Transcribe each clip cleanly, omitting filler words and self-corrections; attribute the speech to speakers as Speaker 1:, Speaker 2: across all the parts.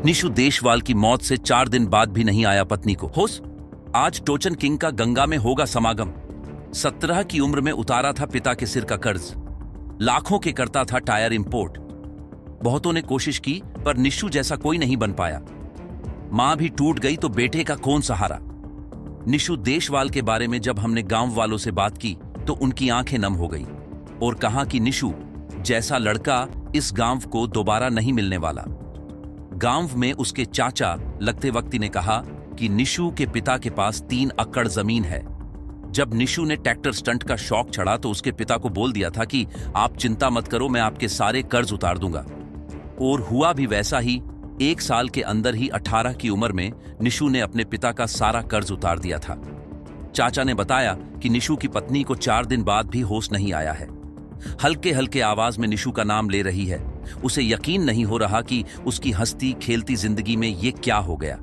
Speaker 1: निशु देशवाल की मौत से 4 दिन बाद भी नहीं आया पत्नी को होश। आज टोचन किंग का गंगा में होगा समागम। 17 की उम्र में उतारा था पिता के सिर का कर्ज। लाखों के करता था टायर इंपोर्ट। बहुतों ने कोशिश की पर निशु जैसा कोई नहीं बन पाया। मां भी टूट गई तो बेटे का कौन सहारा। निशु देशवाल के बारे में जब हमने गांव वालों से बात की तो उनकी आंखें नम हो गई और कहा कि निशु जैसा लड़का इस गांव को दोबारा नहीं मिलने वाला। गांव में उसके चाचा लगते वक्ती ने कहा कि निशु के पिता के पास 3 एकड़ जमीन है। जब निशु ने ट्रैक्टर स्टंट का शौक चढ़ा तो उसके पिता को बोल दिया था कि आप चिंता मत करो, मैं आपके सारे कर्ज उतार दूंगा। और हुआ भी वैसा ही। 1 साल के अंदर ही 18 की उम्र में निशु ने अपने पिता का सारा कर्ज उतार दिया था। चाचा ने बताया कि निशु की पत्नी को 4 दिन बाद भी होश नहीं आया है। हल्के हल्के आवाज में निशु का नाम ले रही है। उसे यकीन नहीं हो रहा कि उसकी हंसती खेलती जिंदगी में ये क्या हो गया।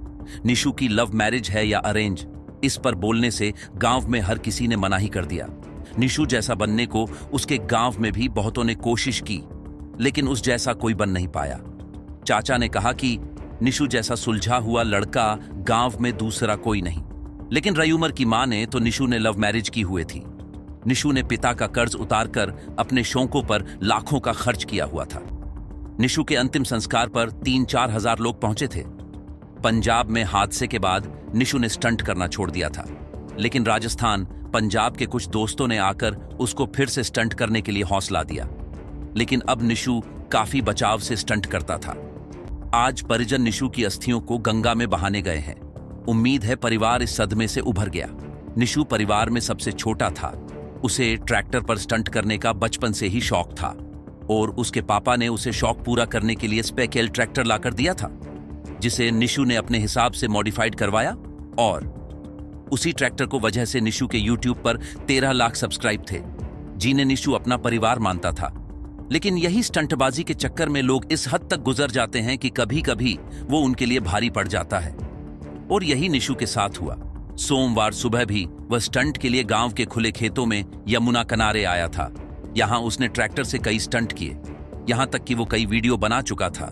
Speaker 1: निशु की लव मैरिज है या अरेंज, इस पर बोलने से गांव में हर किसी ने मना ही कर दिया। निशु जैसा बनने को उसके गांव में भी बहुतों ने कोशिश की, लेकिन उस जैसा कोई बन नहीं पाया। चाचा ने कहा कि निशु जैसा सुलझा हुआ लड़का गांव में दूसरा कोई नहीं। लेकिन रई उमर की मां ने तो निशु ने लव मैरिज की हुई थी। निशु ने पिता का कर्ज उतारकर अपने शौकों पर लाखों का खर्च किया हुआ था। निशु के अंतिम संस्कार पर 3-4 हजार लोग पहुंचे थे। पंजाब में हादसे के बाद निशु ने स्टंट करना छोड़ दिया था, लेकिन राजस्थान, पंजाब के कुछ दोस्तों ने आकर उसको फिर से स्टंट करने के लिए हौसला दिया। लेकिन अब निशु काफी बचाव से स्टंट करता था। आज परिजन निशु की अस्थियों को गंगा में बहाने गए हैं। उम्मीद है परिवार इस सदमे से उभर गया। निशु परिवार में सबसे छोटा था। उसे ट्रैक्टर पर स्टंट करने का बचपन से ही शौक था और उसके पापा ने उसे शौक पूरा करने के लिए स्पेकेल ट्रैक्टर लाकर दिया था, जिसे निशु ने अपने हिसाब से मॉडिफाइड करवाया। और उसी ट्रैक्टर को वजह से निशु के यूट्यूब पर 13 लाख सब्सक्राइब थे, जिन्हें निशु अपना परिवार मानता था। लेकिन यही स्टंटबाजी के चक्कर में लोग इस हद तक गुजर जाते हैं कि कभी कभी वो उनके लिए भारी पड़ जाता है। और यही निशु के साथ हुआ। सोमवार सुबह भी वह स्टंट के लिए गांव के खुले खेतों में यमुना किनारे आया था। यहां उसने ट्रैक्टर से कई स्टंट किए, यहां तक कि वो कई वीडियो बना चुका था।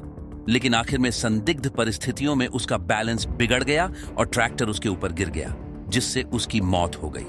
Speaker 1: लेकिन आखिर में संदिग्ध परिस्थितियों में उसका बैलेंस बिगड़ गया और ट्रैक्टर उसके ऊपर गिर गया, जिससे उसकी मौत हो गई।